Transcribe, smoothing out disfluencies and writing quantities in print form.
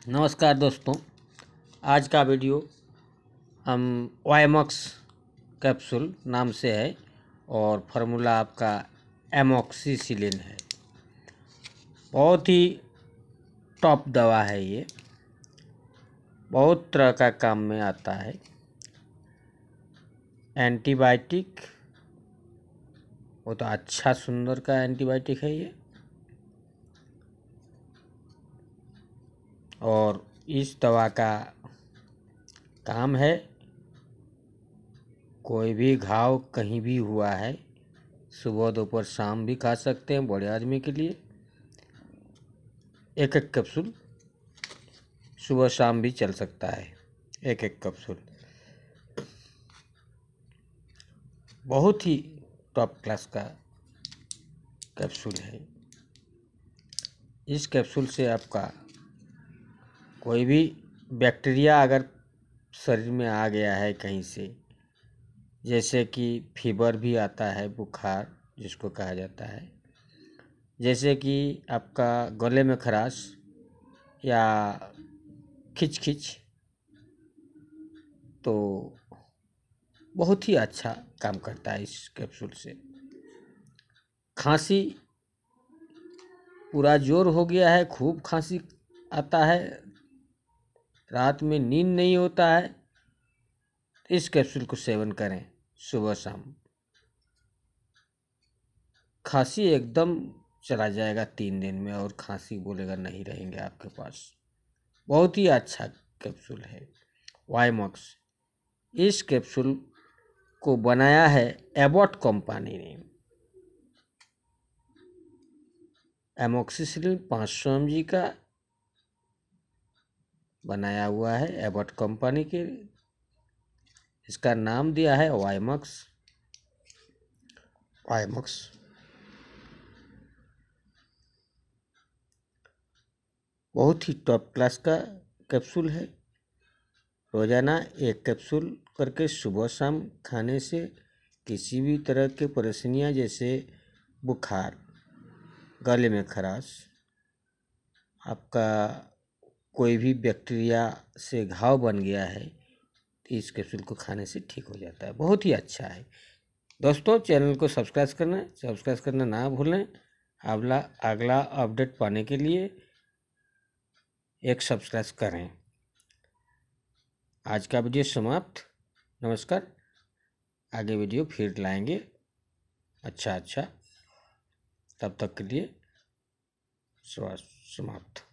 नमस्कार दोस्तों, आज का वीडियो हम वाइमॉक्स कैप्सूल नाम से है और फार्मूला आपका एमॉक्सिसिलिन है। बहुत ही टॉप दवा है ये, बहुत तरह का काम में आता है। एंटीबायोटिक, बहुत अच्छा सुंदर का एंटीबायोटिक है ये। और इस दवा का काम है, कोई भी घाव कहीं भी हुआ है, सुबह दोपहर शाम भी खा सकते हैं। बड़े आदमी के लिए एक एक कैप्सूल सुबह शाम भी चल सकता है। एक एक कैप्सूल बहुत ही टॉप क्लास का कैप्सूल है। इस कैप्सूल से आपका कोई भी बैक्टीरिया अगर शरीर में आ गया है कहीं से, जैसे कि फीवर भी आता है, बुखार जिसको कहा जाता है, जैसे कि आपका गले में खराश या खिच खिच, तो बहुत ही अच्छा काम करता है इस कैप्सूल से। खांसी पूरा जोर हो गया है, खूब खांसी आता है, रात में नींद नहीं होता है, इस कैप्सूल को सेवन करें सुबह शाम। खांसी एकदम चला जाएगा 3 दिन में, और खांसी बोलेगा नहीं रहेंगे आपके पास। बहुत ही अच्छा कैप्सूल है वाइमॉक्स। इस कैप्सूल को बनाया है एबॉट कंपनी ने। एमॉक्सिसिलिन 500 mg का बनाया हुआ है एबॉट कंपनी के। इसका नाम दिया है वाइमॉक्स। बहुत ही टॉप क्लास का कैप्सूल है। रोज़ाना एक कैप्सूल करके सुबह शाम खाने से किसी भी तरह के परेशानियां, जैसे बुखार, गले में खराश, आपका कोई भी बैक्टीरिया से घाव बन गया है, तो इस कैप्सूल को खाने से ठीक हो जाता है। बहुत ही अच्छा है दोस्तों। चैनल को सब्सक्राइब करना ना भूलें। अगला अपडेट पाने के लिए एक सब्सक्राइब करें। आज का वीडियो समाप्त। नमस्कार। आगे वीडियो फिर लाएंगे अच्छा। तब तक के लिए समाप्त।